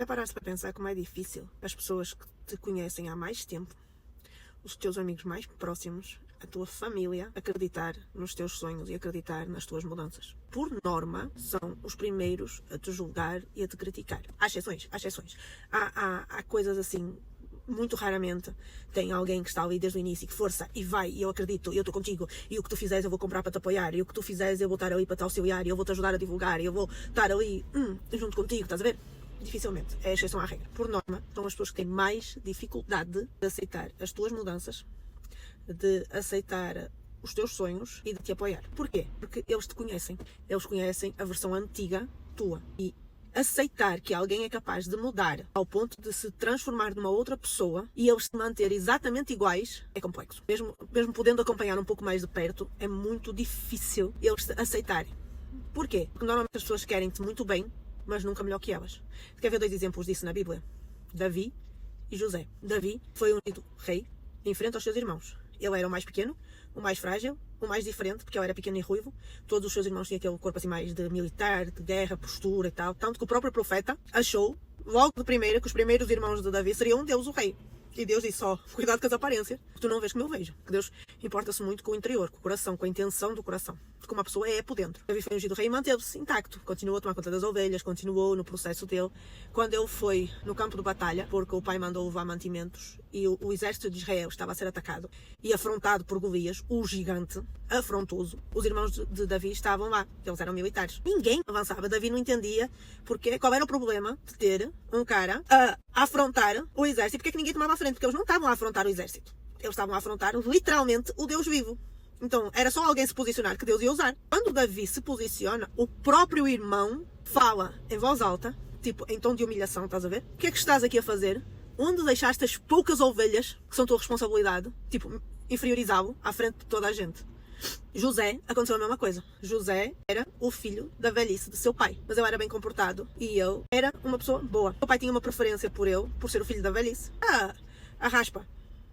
Já paraste para pensar como é difícil as pessoas que te conhecem há mais tempo, os teus amigos mais próximos, a tua família, acreditar nos teus sonhos e acreditar nas tuas mudanças? Por norma, são os primeiros a te julgar e a te criticar. Há exceções, há exceções. Há coisas assim, muito raramente tem alguém que está ali desde o início, que força, e vai, e eu acredito, e eu estou contigo, e o que tu fizeres eu vou comprar para te apoiar, e o que tu fizeres eu vou estar ali para te auxiliar, e eu vou te ajudar a divulgar, e eu vou estar ali junto contigo, estás a ver? Dificilmente, é a exceção à regra. Por norma, são as pessoas que têm mais dificuldade de aceitar as tuas mudanças, de aceitar os teus sonhos e de te apoiar. Porquê? Porque eles te conhecem. Eles conhecem a versão antiga tua. E aceitar que alguém é capaz de mudar ao ponto de se transformar numa outra pessoa e eles se manter exatamente iguais é complexo. Mesmo podendo acompanhar um pouco mais de perto, é muito difícil eles aceitarem. Porquê? Porque normalmente as pessoas querem-te muito bem, mas nunca melhor que elas. Quer ver 2 exemplos disso na Bíblia? Davi e José. Davi foi ungido rei em frente aos seus irmãos. Ele era o mais pequeno, o mais frágil, o mais diferente, porque ele era pequeno e ruivo. Todos os seus irmãos tinham aquele corpo assim mais de militar, de guerra, postura e tal. Tanto que o próprio profeta achou, logo de primeira, que os primeiros irmãos de Davi seriam Deus o rei. E Deus disse só, cuidado com as aparências, que tu não vês como eu vejo. Que Deus importa-se muito com o interior, com o coração, com a intenção do coração. Porque uma pessoa é por dentro. Davi foi ungido rei e manteve-se intacto. Continuou a tomar conta das ovelhas, continuou no processo dele. Quando ele foi no campo de batalha, porque o pai mandou levar mantimentos, e o exército de Israel estava a ser atacado, e afrontado por Golias, o gigante, afrontoso, os irmãos de Davi estavam lá. Eles eram militares. Ninguém avançava. Davi não entendia qual era o problema de ter um cara a afrontar o exército. Porque é que ninguém tomava a frente? Porque eles não estavam a afrontar o exército. Eles estavam a afrontar literalmente o Deus vivo. Então, era só alguém se posicionar que Deus ia usar. Quando Davi se posiciona, o próprio irmão fala em voz alta, tipo, em tom de humilhação, estás a ver? O que é que estás aqui a fazer? Onde deixaste as poucas ovelhas que são tua responsabilidade? Tipo, inferiorizá-lo à frente de toda a gente. José, aconteceu a mesma coisa. José era o filho da velhice de seu pai, mas ele era bem comportado e ele era uma pessoa boa. O pai tinha uma preferência por ele, por ser o filho da velhice. A raspa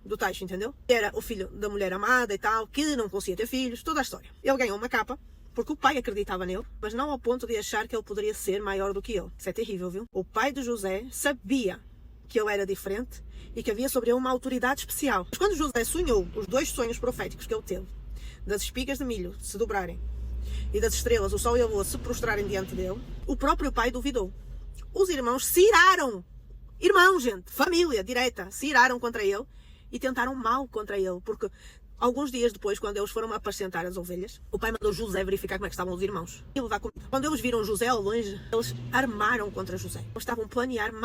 do tacho, entendeu? Era o filho da mulher amada e tal, que não conseguia ter filhos, toda a história. Ele ganhou uma capa, porque o pai acreditava nele, mas não ao ponto de achar que ele poderia ser maior do que ele. Isso é terrível, viu? O pai de José sabia que ele era diferente e que havia sobre ele uma autoridade especial. Mas quando José sonhou os 2 sonhos proféticos que ele teve, das espigas de milho se dobrarem e das estrelas, o sol e a lua se prostrarem diante dele, o próprio pai duvidou. Os irmãos se iraram. Irmãos, gente, família direta, se iraram contra ele e tentaram mal contra ele, porque alguns dias depois, quando eles foram apacentar as ovelhas, o pai mandou José verificar como é que estavam os irmãos e levar comida. Quando eles viram José ao longe, eles armaram contra José. Eles estavam a planear